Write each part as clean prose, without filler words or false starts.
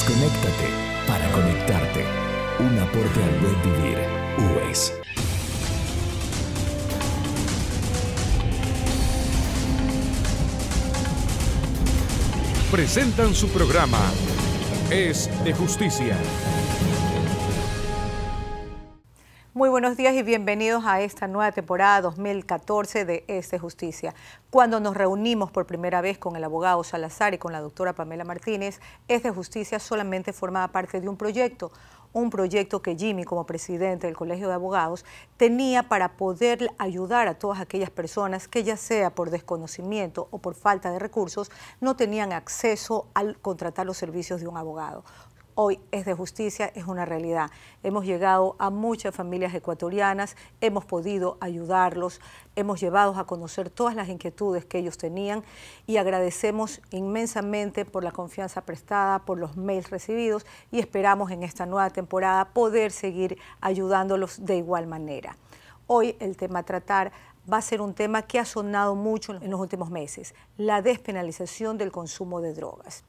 Desconéctate para conectarte. Un aporte al buen vivir. UES. Presentan su programa Es de Justicia. Muy buenos días y bienvenidos a esta nueva temporada 2014 de Es de Justicia. Cuando nos reunimos por primera vez con el abogado Salazar y con la doctora Pamela Martínez, Es de Justicia solamente formaba parte de un proyecto que Jimmy, como presidente del Colegio de Abogados, tenía para poder ayudar a todas aquellas personas que, ya sea por desconocimiento o por falta de recursos, no tenían acceso al contratar los servicios de un abogado. Hoy Es de Justicia es una realidad. Hemos llegado a muchas familias ecuatorianas, hemos podido ayudarlos, hemos llevado a conocer todas las inquietudes que ellos tenían y agradecemos inmensamente por la confianza prestada, por los mails recibidos y esperamos en esta nueva temporada poder seguir ayudándolos de igual manera. Hoy el tema a tratar va a ser un tema que ha sonado mucho en los últimos meses, la despenalización del consumo de drogas.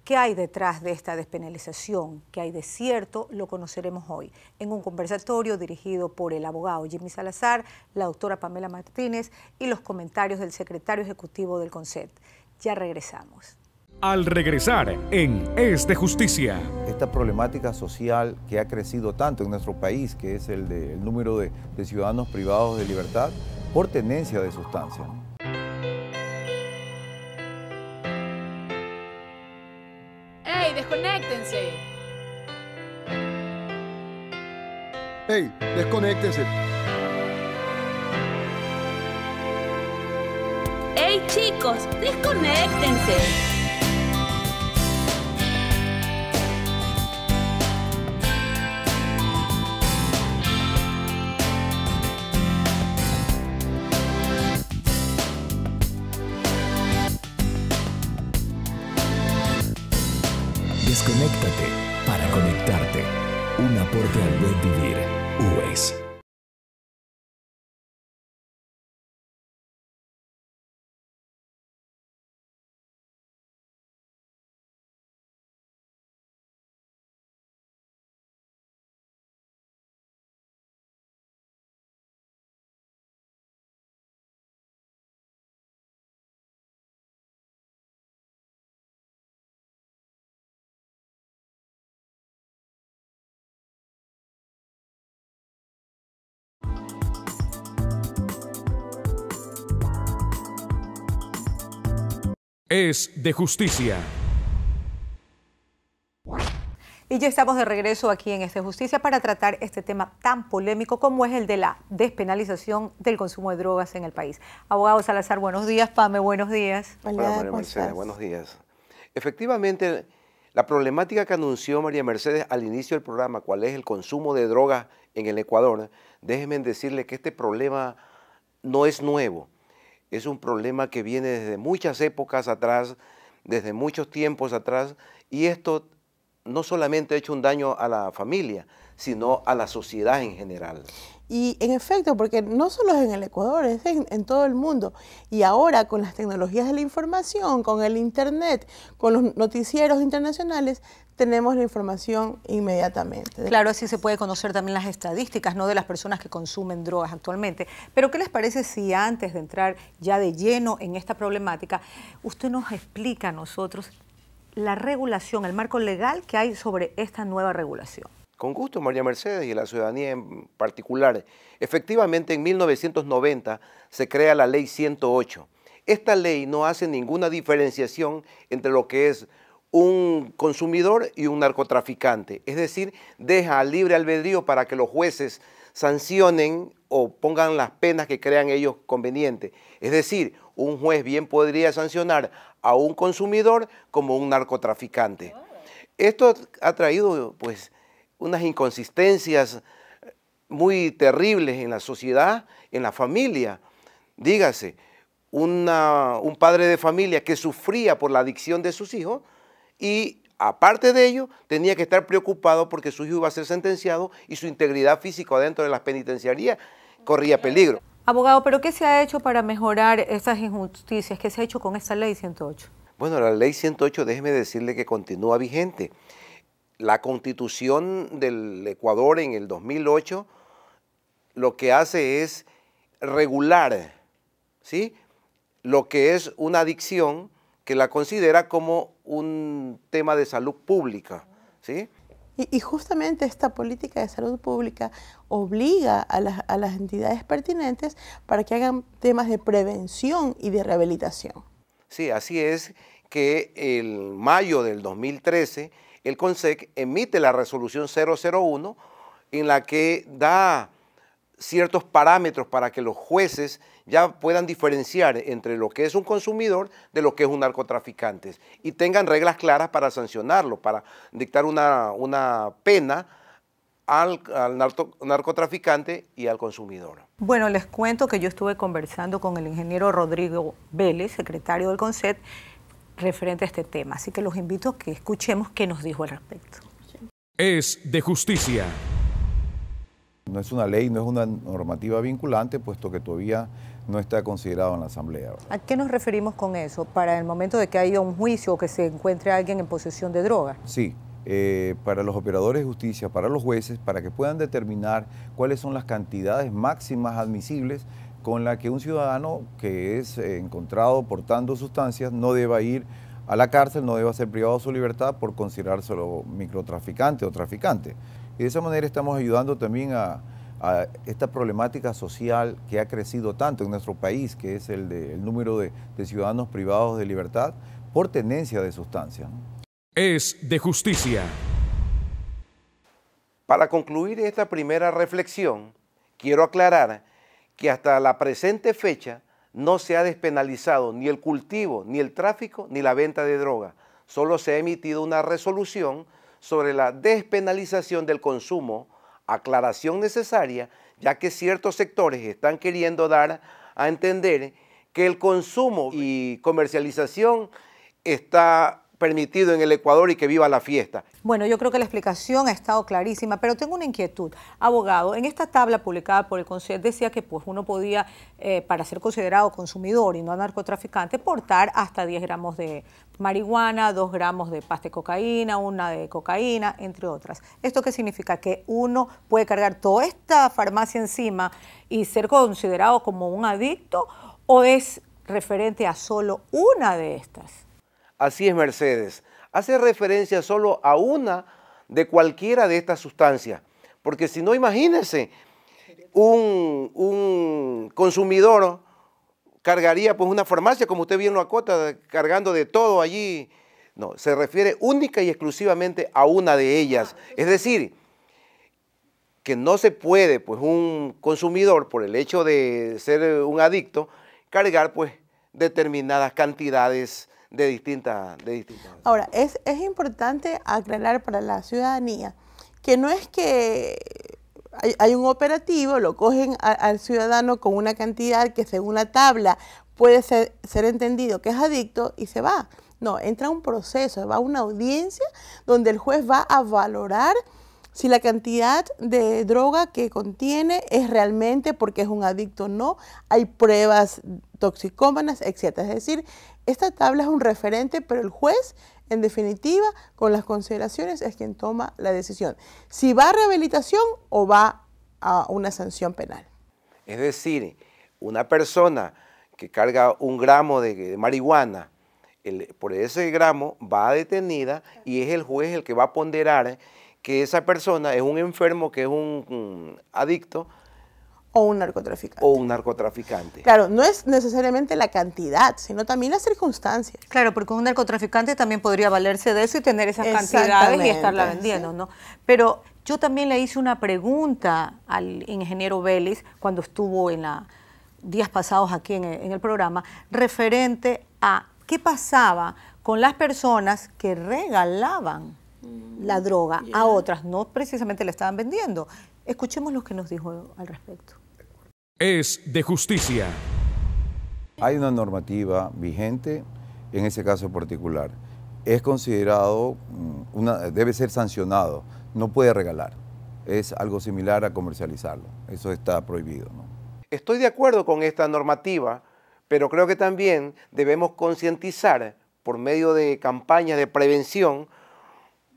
¿Qué hay detrás de esta despenalización? ¿Qué hay de cierto? Lo conoceremos hoy en un conversatorio dirigido por el abogado Jimmy Salazar, la doctora Pamela Martínez y los comentarios del secretario ejecutivo del CONCET. Ya regresamos. Al regresar en Es de Justicia. Esta problemática social que ha crecido tanto en nuestro país, que es el número de ciudadanos privados de libertad por tenencia de sustancias. ¡Ey, desconéctense! ¡Ey, desconéctense! ¡Ey, chicos, desconéctense! Desconéctate para conectarte. Un aporte al buen vivir. UES. Es de Justicia. Y ya estamos de regreso aquí en Es de Justicia para tratar este tema tan polémico como es el de la despenalización del consumo de drogas en el país. Abogado Salazar, buenos días. Pame, buenos días. Hola, María Mercedes, buenos días. Efectivamente, la problemática que anunció María Mercedes al inicio del programa, cuál es el consumo de drogas en el Ecuador, déjenme decirle que este problema no es nuevo. Es un problema que viene desde muchas épocas atrás, desde muchos tiempos atrás, y esto no solamente ha hecho un daño a la familia, sino a la sociedad en general. Y en efecto, porque no solo es en el Ecuador, es en todo el mundo. Y ahora con las tecnologías de la información, con el Internet, con los noticieros internacionales, tenemos la información inmediatamente. Claro, así se puede conocer también las estadísticas, ¿no?, de las personas que consumen drogas actualmente. Pero ¿qué les parece si antes de entrar ya de lleno en esta problemática, usted nos explica a nosotros la regulación, el marco legal que hay sobre esta nueva regulación? Con gusto, María Mercedes, y la ciudadanía en particular. Efectivamente, en 1990 se crea la Ley 108. Esta ley no hace ninguna diferenciación entre lo que es un consumidor y un narcotraficante. Es decir, deja libre albedrío para que los jueces sancionen o pongan las penas que crean ellos convenientes. Es decir, un juez bien podría sancionar a un consumidor como un narcotraficante. Esto ha traído, pues, unas inconsistencias muy terribles en la sociedad, en la familia. Dígase, un padre de familia que sufría por la adicción de sus hijos y aparte de ello tenía que estar preocupado porque su hijo iba a ser sentenciado y su integridad física dentro de las penitenciarías corría peligro. Abogado, ¿pero qué se ha hecho para mejorar estas injusticias? ¿Qué se ha hecho con esta Ley 108? Bueno, la Ley 108, déjeme decirle que continúa vigente. la Constitución del Ecuador en el 2008 lo que hace es regular, ¿sí?, lo que es una adicción, que la considera como un tema de salud pública, ¿sí? Y justamente esta política de salud pública obliga a las entidades pertinentes para que hagan temas de prevención y de rehabilitación. Sí, así es que en mayo del 2013 el CONSEC emite la resolución 001 en la que da ciertos parámetros para que los jueces ya puedan diferenciar entre lo que es un consumidor de lo que es un narcotraficante y tengan reglas claras para sancionarlo, para dictar una pena al narcotraficante y al consumidor. Bueno, les cuento que yo estuve conversando con el ingeniero Rodrigo Vélez, secretario del CONSEC, referente a este tema, así que los invito a que escuchemos qué nos dijo al respecto. Es de justicia. No es una ley, no es una normativa vinculante, puesto que todavía no está considerado en la Asamblea. ¿A qué nos referimos con eso? ¿Para el momento de que haya un juicio o que se encuentre alguien en posesión de droga? Sí, para los operadores de justicia, para los jueces, para que puedan determinar cuáles son las cantidades máximas admisibles con las que un ciudadano que es encontrado portando sustancias no deba ir a la cárcel, no deba ser privado de su libertad por considerárselo microtraficante o traficante. Y de esa manera estamos ayudando también a esta problemática social que ha crecido tanto en nuestro país, que es el número de ciudadanos privados de libertad por tenencia de sustancias, ¿no? Es de justicia. Para concluir esta primera reflexión, quiero aclarar que hasta la presente fecha no se ha despenalizado ni el cultivo, ni el tráfico, ni la venta de droga. Solo se ha emitido una resolución sobre la despenalización del consumo, aclaración necesaria, ya que ciertos sectores están queriendo dar a entender que el consumo y comercialización está permitido en el Ecuador y que viva la fiesta. Bueno, yo creo que la explicación ha estado clarísima, pero tengo una inquietud. Abogado, en esta tabla publicada por el CONSEC decía que pues, uno podía, para ser considerado consumidor y no narcotraficante, portar hasta 10 gramos de marihuana, 2 gramos de pasta de cocaína, 1 de cocaína, entre otras. ¿Esto qué significa? ¿Que uno puede cargar toda esta farmacia encima y ser considerado como un adicto o es referente a solo una de estas? Así es, Mercedes. Hace referencia solo a una de cualquiera de estas sustancias. Porque si no, imagínense, un consumidor cargaría pues una farmacia, como usted bien lo acota, cargando de todo allí. No, se refiere única y exclusivamente a una de ellas. Es decir, que no se puede pues un consumidor, por el hecho de ser un adicto, cargar pues determinadas cantidades de distintas. Ahora, es importante aclarar para la ciudadanía que no es que hay un operativo, lo cogen al ciudadano con una cantidad que según la tabla puede ser entendido que es adicto y se va. No, entra un proceso, va a una audiencia donde el juez va a valorar si la cantidad de droga que contiene es realmente porque es un adicto o no, hay pruebas toxicómanas, etc. Es decir, esta tabla es un referente, pero el juez, en definitiva, con las consideraciones, es quien toma la decisión. Si va a rehabilitación o va a una sanción penal. Es decir, una persona que carga 1 gramo de marihuana, por ese gramo va detenida y es el juez el que va a ponderar que esa persona es un enfermo, que es un adicto. O un narcotraficante. O un narcotraficante. Claro, no es necesariamente la cantidad, sino también las circunstancias. Claro, porque un narcotraficante también podría valerse de eso y tener esas cantidades y estarla vendiendo, ¿sí? ¿No? Pero yo también le hice una pregunta al ingeniero Vélez cuando estuvo días pasados aquí en el programa, referente a qué pasaba con las personas que regalaban la droga a otras, no precisamente la estaban vendiendo. Escuchemos lo que nos dijo al respecto. Es de justicia. Hay una normativa vigente en ese caso particular. Es considerado, debe ser sancionado, no puede regalar. Es algo similar a comercializarlo. Eso está prohibido, ¿no? Estoy de acuerdo con esta normativa, pero creo que también debemos concientizar por medio de campañas de prevención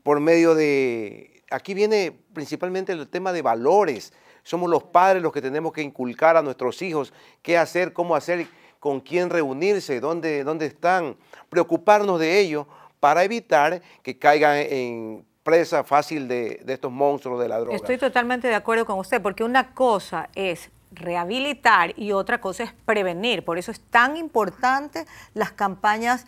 por medio de... Aquí viene principalmente el tema de valores. Somos los padres los que tenemos que inculcar a nuestros hijos qué hacer, cómo hacer, con quién reunirse, dónde están, preocuparnos de ellos para evitar que caigan en presa fácil de estos monstruos de la droga. Estoy totalmente de acuerdo con usted, porque una cosa es rehabilitar y otra cosa es prevenir. Por eso es tan importante las campañas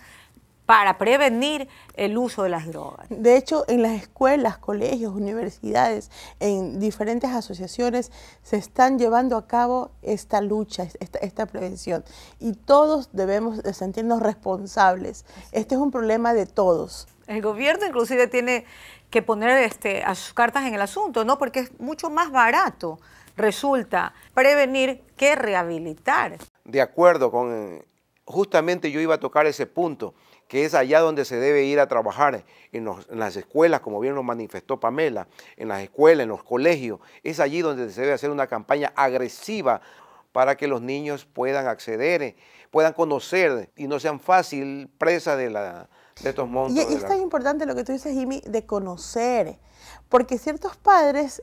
para prevenir el uso de las drogas. De hecho, en las escuelas, colegios, universidades, en diferentes asociaciones se están llevando a cabo esta lucha, esta prevención. Y todos debemos de sentirnos responsables. Este es un problema de todos. El gobierno inclusive tiene que poner a sus cartas en el asunto, ¿no? Porque es mucho más barato, resulta, prevenir que rehabilitar. De acuerdo con... Justamente yo iba a tocar ese punto, que es allá donde se debe ir a trabajar, en las escuelas, como bien lo manifestó Pamela, en las escuelas, en los colegios. Es allí donde se debe hacer una campaña agresiva para que los niños puedan acceder, puedan conocer y no sean fácil presa de estos monstruos. Y es tan importante lo que tú dices, Jimmy, de conocer, porque ciertos padres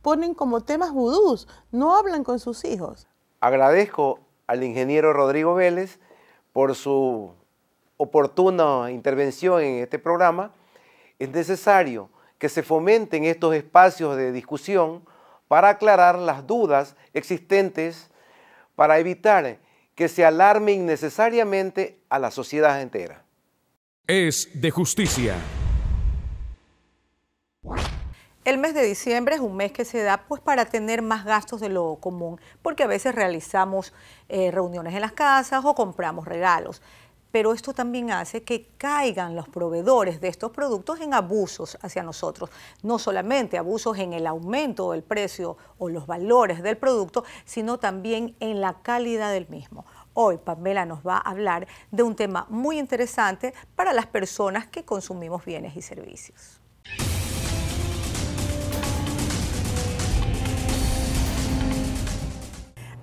ponen como temas vudús, no hablan con sus hijos. Agradezco al ingeniero Rodrigo Vélez por su oportuna intervención en este programa. Es necesario que se fomenten estos espacios de discusión para aclarar las dudas existentes, para evitar que se alarme innecesariamente a la sociedad entera. Es de justicia. El mes de diciembre es un mes que se da pues para tener más gastos de lo común, porque a veces realizamos reuniones en las casas o compramos regalos. Pero esto también hace que caigan los proveedores de estos productos en abusos hacia nosotros. No solamente abusos en el aumento del precio o los valores del producto, sino también en la calidad del mismo. Hoy Pamela nos va a hablar de un tema muy interesante para las personas que consumimos bienes y servicios.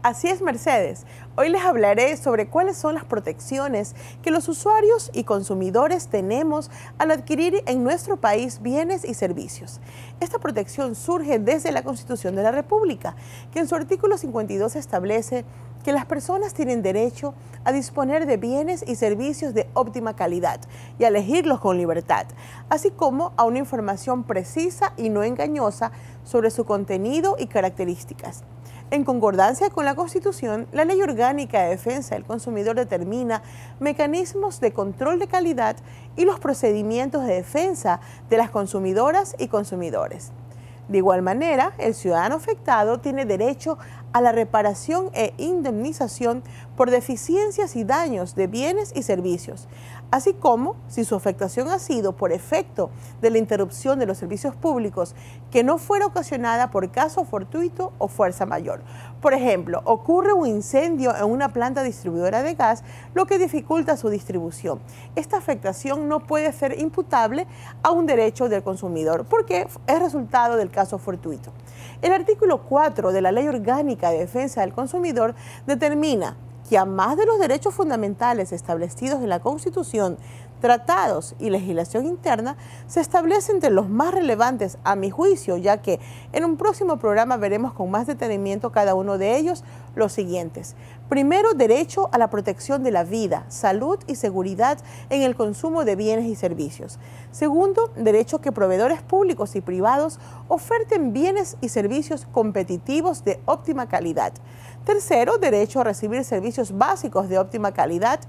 Así es, Mercedes. Hoy les hablaré sobre cuáles son las protecciones que los usuarios y consumidores tenemos al adquirir en nuestro país bienes y servicios. Esta protección surge desde la Constitución de la República, que en su artículo 52 establece que las personas tienen derecho a disponer de bienes y servicios de óptima calidad y a elegirlos con libertad, así como a una información precisa y no engañosa sobre su contenido y características. En concordancia con la Constitución, la Ley Orgánica de Defensa del Consumidor determina mecanismos de control de calidad y los procedimientos de defensa de las consumidoras y consumidores. De igual manera, el ciudadano afectado tiene derecho a la reparación e indemnización por deficiencias y daños de bienes y servicios, así como si su afectación ha sido por efecto de la interrupción de los servicios públicos que no fuera ocasionada por caso fortuito o fuerza mayor. Por ejemplo, ocurre un incendio en una planta distribuidora de gas, lo que dificulta su distribución. Esta afectación no puede ser imputable a un derecho del consumidor porque es resultado del caso fortuito. El artículo 4 de la Ley Orgánica de Defensa del Consumidor determina que, a más de los derechos fundamentales establecidos en la Constitución, tratados y legislación interna, se establece entre los más relevantes a mi juicio, ya que en un próximo programa veremos con más detenimiento cada uno de ellos los siguientes. Primero, derecho a la protección de la vida, salud y seguridad en el consumo de bienes y servicios. Segundo, derecho a que proveedores públicos y privados oferten bienes y servicios competitivos de óptima calidad. Tercero, derecho a recibir servicios básicos de óptima calidad.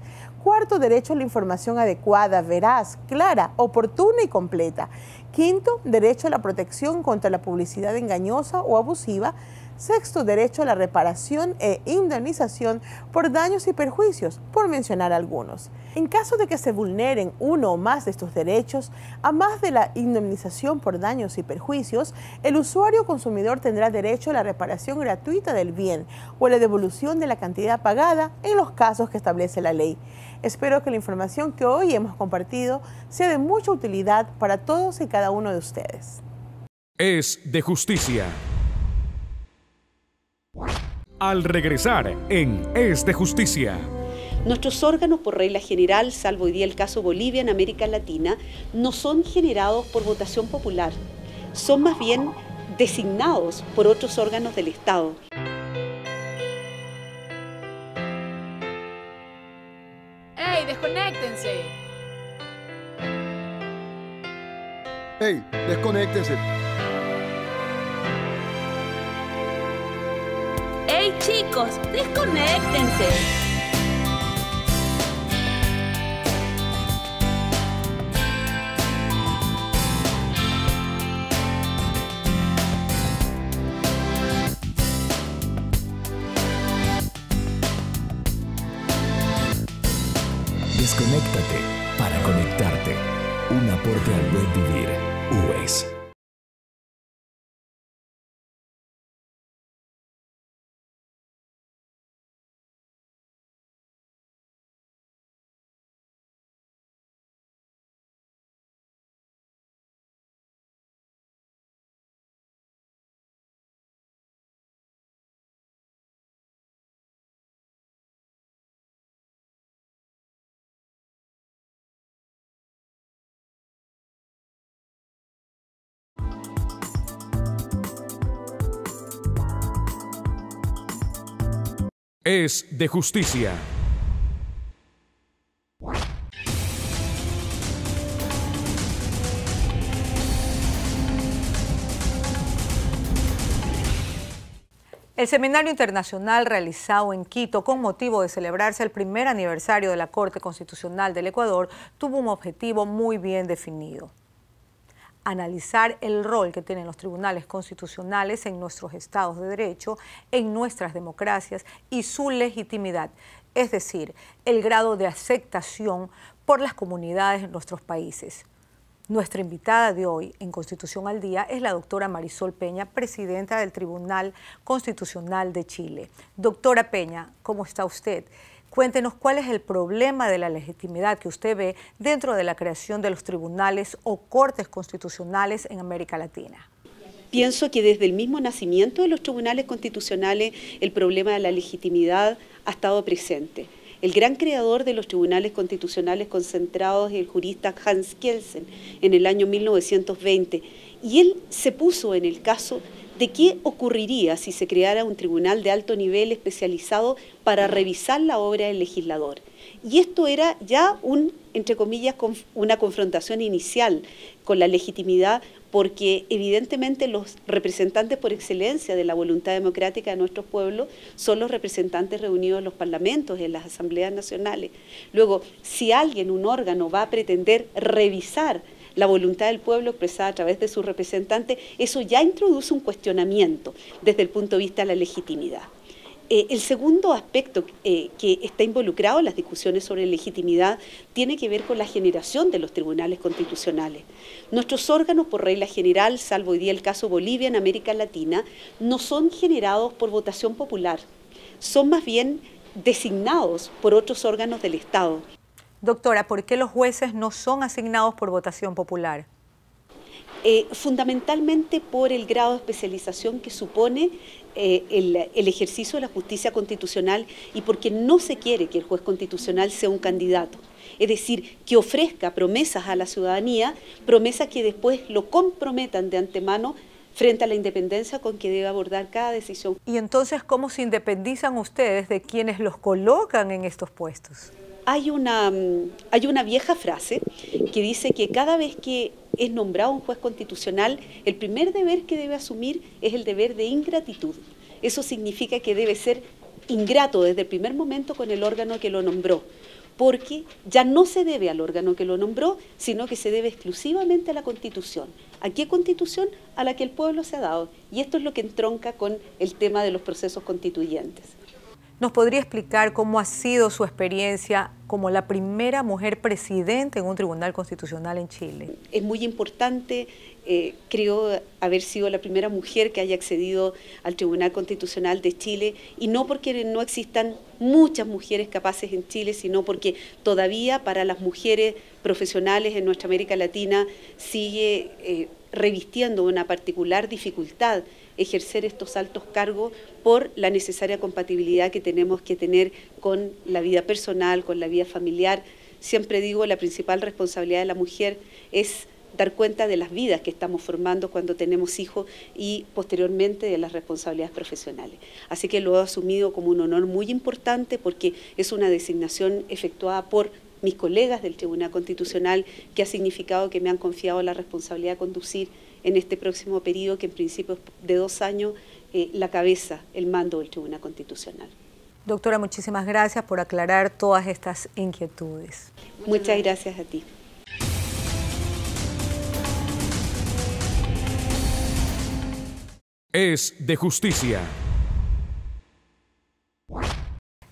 Cuarto, derecho a la información adecuada, veraz, clara, oportuna y completa. Quinto, derecho a la protección contra la publicidad engañosa o abusiva. Sexto, derecho a la reparación e indemnización por daños y perjuicios, por mencionar algunos. En caso de que se vulneren uno o más de estos derechos, a más de la indemnización por daños y perjuicios, el usuario o consumidor tendrá derecho a la reparación gratuita del bien o a la devolución de la cantidad pagada en los casos que establece la ley. Espero que la información que hoy hemos compartido sea de mucha utilidad para todos y cada uno de ustedes. Es de justicia. Al regresar en Es de Justicia. Nuestros órganos, por regla general, salvo hoy día el caso Bolivia en América Latina, no son generados por votación popular, son más bien designados por otros órganos del Estado. ¡Ey, desconéctense! ¡Ey, desconéctense! ¡Ey, chicos, desconéctense! Desconéctate para conectarte. Un aporte al buen vivir. UES. Es de justicia. El seminario internacional realizado en Quito con motivo de celebrarse el primer aniversario de la Corte Constitucional del Ecuador tuvo un objetivo muy bien definido: analizar el rol que tienen los tribunales constitucionales en nuestros estados de derecho, en nuestras democracias y su legitimidad, es decir, el grado de aceptación por las comunidades en nuestros países. Nuestra invitada de hoy en Constitución al Día es la doctora Marisol Peña, presidenta del Tribunal Constitucional de Chile. Doctora Peña, ¿cómo está usted? Cuéntenos cuál es el problema de la legitimidad que usted ve dentro de la creación de los tribunales o cortes constitucionales en América Latina. Pienso que desde el mismo nacimiento de los tribunales constitucionales el problema de la legitimidad ha estado presente. El gran creador de los tribunales constitucionales concentrados es el jurista Hans Kelsen en el año 1920, y él se puso en el caso de qué ocurriría si se creara un tribunal de alto nivel especializado para revisar la obra del legislador. Y esto era ya entre comillas, una confrontación inicial con la legitimidad, porque evidentemente los representantes por excelencia de la voluntad democrática de nuestros pueblos son los representantes reunidos en los parlamentos, en las asambleas nacionales. Luego, si alguien, un órgano, va a pretender revisar la voluntad del pueblo expresada a través de sus representantes, eso ya introduce un cuestionamiento desde el punto de vista de la legitimidad. El segundo aspecto que está involucrado en las discusiones sobre legitimidad tiene que ver con la generación de los tribunales constitucionales. Nuestros órganos, por regla general, salvo hoy día el caso Bolivia en América Latina, no son generados por votación popular, son más bien designados por otros órganos del Estado. Doctora, ¿por qué los jueces no son asignados por votación popular? Fundamentalmente por el grado de especialización que supone el ejercicio de la justicia constitucional y porque no se quiere que el juez constitucional sea un candidato. Es decir, que ofrezca promesas a la ciudadanía, promesas que después lo comprometan de antemano frente a la independencia con que debe abordar cada decisión. ¿Y entonces cómo se independizan ustedes de quienes los colocan en estos puestos? Hay una vieja frase que dice que cada vez que es nombrado un juez constitucional, el primer deber que debe asumir es el deber de ingratitud. Eso significa que debe ser ingrato desde el primer momento con el órgano que lo nombró, porque ya no se debe al órgano que lo nombró, sino que se debe exclusivamente a la Constitución. ¿A qué Constitución? A la que el pueblo se ha dado. Y esto es lo que entronca con el tema de los procesos constituyentes. ¿Nos podría explicar cómo ha sido su experiencia como la primera mujer presidenta en un tribunal constitucional en Chile? Es muy importante, creo haber sido la primera mujer que haya accedido al Tribunal Constitucional de Chile, y no porque no existan muchas mujeres capaces en Chile, sino porque todavía para las mujeres profesionales en nuestra América Latina sigue revistiendo una particular dificultad ejercer estos altos cargos por la necesaria compatibilidad que tenemos que tener con la vida personal, con la vida familiar. Siempre digo, la principal responsabilidad de la mujer es dar cuenta de las vidas que estamos formando cuando tenemos hijos y posteriormente de las responsabilidades profesionales. Así que lo he asumido como un honor muy importante porque es una designación efectuada por mis colegas del Tribunal Constitucional, que ha significado que me han confiado la responsabilidad de conducir en este próximo periodo, que en principio de 2 años, la cabeza, el mando del Tribunal Constitucional. Doctora, muchísimas gracias por aclarar todas estas inquietudes. Muchas gracias a ti. Es de justicia.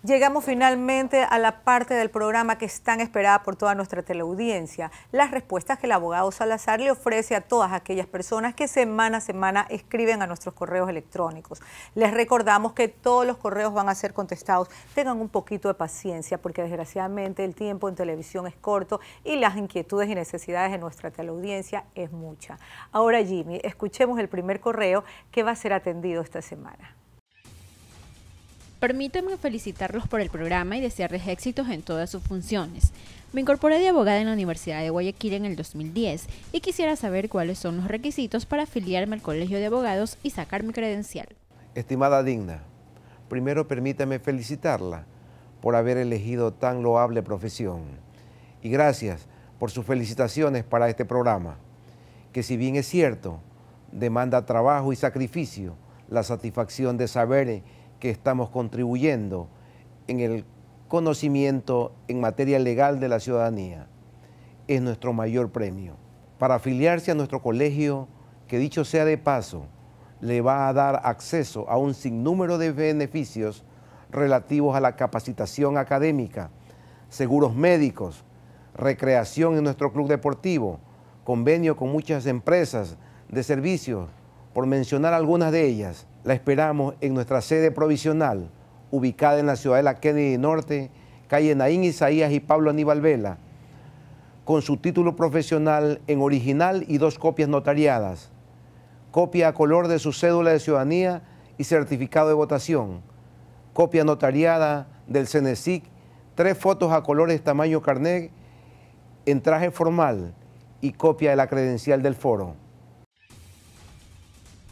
Llegamos finalmente a la parte del programa que es tan esperada por toda nuestra teleaudiencia, las respuestas que el abogado Salazar le ofrece a todas aquellas personas que semana a semana escriben a nuestros correos electrónicos. Les recordamos que todos los correos van a ser contestados. Tengan un poquito de paciencia porque desgraciadamente el tiempo en televisión es corto y las inquietudes y necesidades de nuestra teleaudiencia es mucha. Ahora, Jimmy, escuchemos el primer correo que va a ser atendido esta semana. Permítanme felicitarlos por el programa y desearles éxitos en todas sus funciones. Me incorporé de abogada en la Universidad de Guayaquil en el 2010 y quisiera saber cuáles son los requisitos para afiliarme al Colegio de Abogados y sacar mi credencial. Estimada Digna, primero permítame felicitarla por haber elegido tan loable profesión y gracias por sus felicitaciones para este programa, que si bien es cierto, demanda trabajo y sacrificio, la satisfacción de saber que estamos contribuyendo en el conocimiento en materia legal de la ciudadanía. Es nuestro mayor premio. Para afiliarse a nuestro colegio, que dicho sea de paso, le va a dar acceso a un sinnúmero de beneficios relativos a la capacitación académica, seguros médicos, recreación en nuestro club deportivo, convenio con muchas empresas de servicios, por mencionar algunas de ellas. La esperamos en nuestra sede provisional, ubicada en la Ciudadela Kennedy Norte, calle Naín Isaías y Pablo Aníbal Vela, con su título profesional en original y 2 copias notariadas, copia a color de su cédula de ciudadanía y certificado de votación, copia notariada del CENESIC, 3 fotos a colores tamaño carnet en traje formal y copia de la credencial del foro.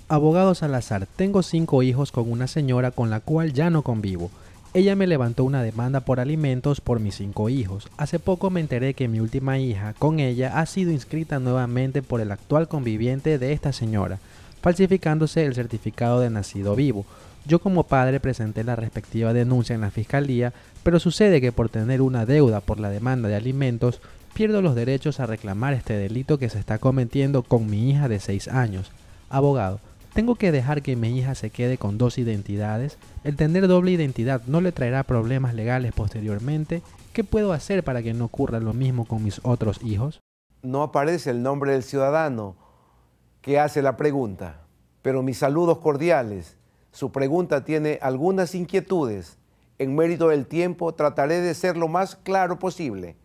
Abogado Salazar, tengo 5 hijos con una señora con la cual ya no convivo. Ella me levantó una demanda por alimentos por mis 5 hijos. Hace poco me enteré que mi última hija, con ella, ha sido inscrita nuevamente por el actual conviviente de esta señora, falsificándose el certificado de nacido vivo. Yo como padre presenté la respectiva denuncia en la fiscalía, pero sucede que por tener una deuda por la demanda de alimentos, pierdo los derechos a reclamar este delito que se está cometiendo con mi hija de 6 años. Abogado, ¿tengo que dejar que mi hija se quede con 2 identidades? ¿El tener doble identidad no le traerá problemas legales posteriormente? ¿Qué puedo hacer para que no ocurra lo mismo con mis otros hijos? No aparece el nombre del ciudadano que hace la pregunta, pero mis saludos cordiales. Su pregunta tiene algunas inquietudes. En mérito del tiempo trataré de ser lo más claro posible.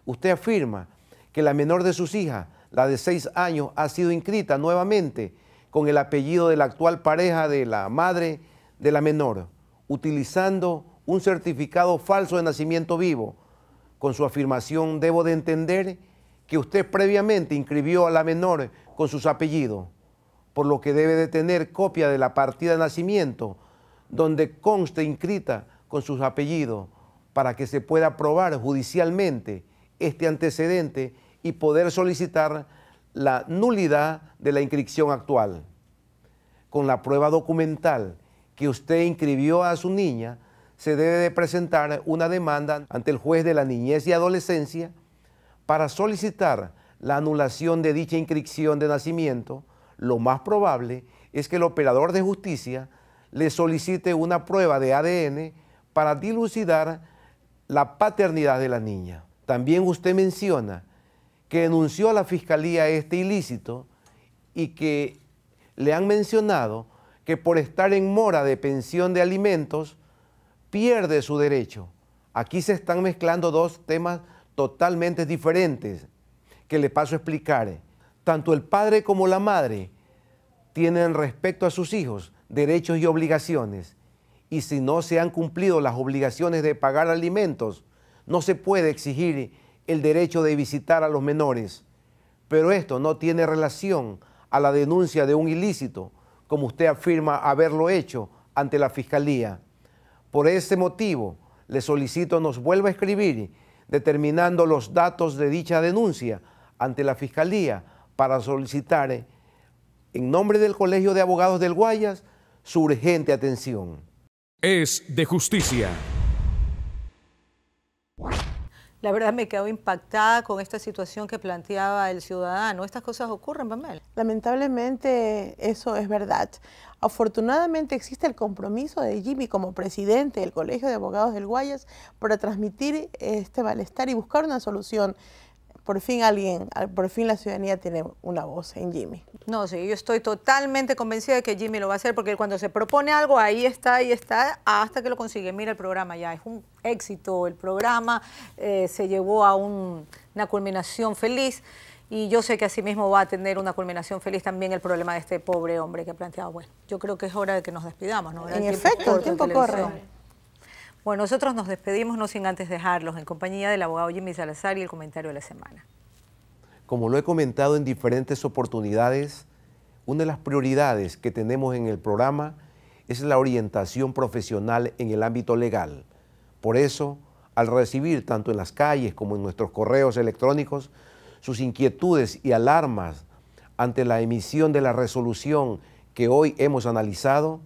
Usted afirma que la menor de sus hijas, la de 6 años, ha sido inscrita nuevamente con el apellido de la actual pareja de la madre de la menor, utilizando un certificado falso de nacimiento vivo. Con su afirmación debo de entender que usted previamente inscribió a la menor con sus apellidos, por lo que debe de tener copia de la partida de nacimiento donde conste inscrita con sus apellidos para que se pueda probar judicialmente este antecedente y poder solicitar la nulidad de la inscripción actual. Con la prueba documental que usted inscribió a su niña, se debe de presentar una demanda ante el juez de la niñez y adolescencia para solicitar la anulación de dicha inscripción de nacimiento. Lo más probable es que el operador de justicia le solicite una prueba de ADN para dilucidar la paternidad de la niña. También usted menciona que denunció a la Fiscalía este ilícito y que le han mencionado que por estar en mora de pensión de alimentos pierde su derecho. Aquí se están mezclando 2 temas totalmente diferentes que le paso a explicar. Tanto el padre como la madre tienen respecto a sus hijos derechos y obligaciones. Y si no se han cumplido las obligaciones de pagar alimentos, no se puede exigir el derecho de visitar a los menores. Pero esto no tiene relación a la denuncia de un ilícito, como usted afirma haberlo hecho ante la Fiscalía. Por ese motivo, le solicito nos vuelva a escribir determinando los datos de dicha denuncia ante la Fiscalía para solicitar, en nombre del Colegio de Abogados del Guayas, su urgente atención. Es de justicia. La verdad me quedo impactada con esta situación que planteaba el ciudadano. ¿Estas cosas ocurren, Pamela? Lamentablemente eso es verdad. Afortunadamente existe el compromiso de Jimmy como presidente del Colegio de Abogados del Guayas para transmitir este malestar y buscar una solución. Por fin la ciudadanía tiene una voz en Jimmy. No, sí, yo estoy totalmente convencida de que Jimmy lo va a hacer porque cuando se propone algo, ahí está, hasta que lo consigue. Mira el programa ya, es un éxito. El programa se llevó a una culminación feliz y yo sé que así mismo va a tener una culminación feliz también el problema de este pobre hombre que ha planteado. Bueno, yo creo que es hora de que nos despidamos, ¿no? En efecto, el tiempo corre. Bueno, nosotros nos despedimos no sin antes dejarlos en compañía del abogado Jimmy Salazar y el comentario de la semana. Como lo he comentado en diferentes oportunidades, una de las prioridades que tenemos en el programa es la orientación profesional en el ámbito legal. Por eso, al recibir tanto en las calles como en nuestros correos electrónicos sus inquietudes y alarmas ante la emisión de la resolución que hoy hemos analizado,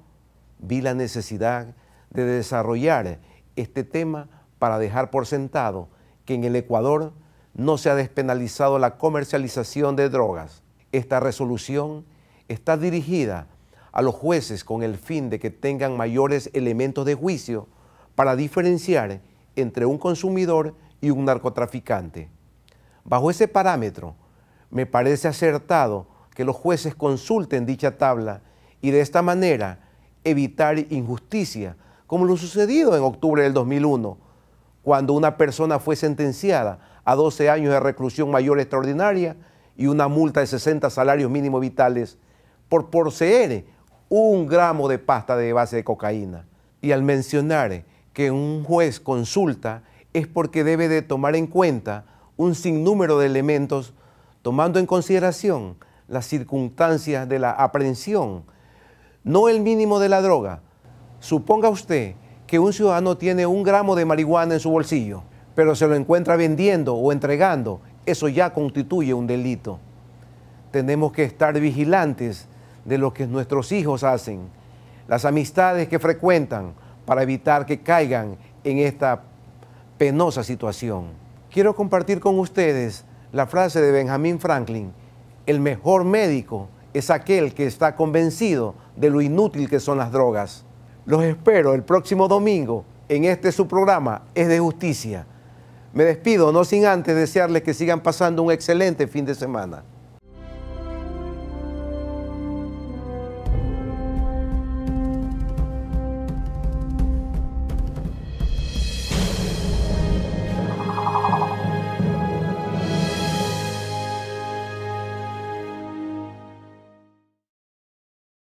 vi la necesidad de desarrollar este tema para dejar por sentado que en el Ecuador no se ha despenalizado la comercialización de drogas. Esta resolución está dirigida a los jueces con el fin de que tengan mayores elementos de juicio para diferenciar entre un consumidor y un narcotraficante. Bajo ese parámetro, me parece acertado que los jueces consulten dicha tabla y de esta manera evitar injusticia, como lo sucedido en octubre del 2001, cuando una persona fue sentenciada a 12 años de reclusión mayor extraordinaria y una multa de 60 salarios mínimos vitales por poseer 1 gramo de pasta de base de cocaína. Y al mencionar que un juez consulta es porque debe de tomar en cuenta un sinnúmero de elementos, tomando en consideración las circunstancias de la aprehensión, no el mínimo de la droga. Suponga usted que un ciudadano tiene 1 gramo de marihuana en su bolsillo, pero se lo encuentra vendiendo o entregando, eso ya constituye un delito. Tenemos que estar vigilantes de lo que nuestros hijos hacen, las amistades que frecuentan, para evitar que caigan en esta penosa situación. Quiero compartir con ustedes la frase de Benjamin Franklin: el mejor médico es aquel que está convencido de lo inútil que son las drogas. Los espero el próximo domingo en su programa Es de Justicia. Me despido no sin antes desearles que sigan pasando un excelente fin de semana.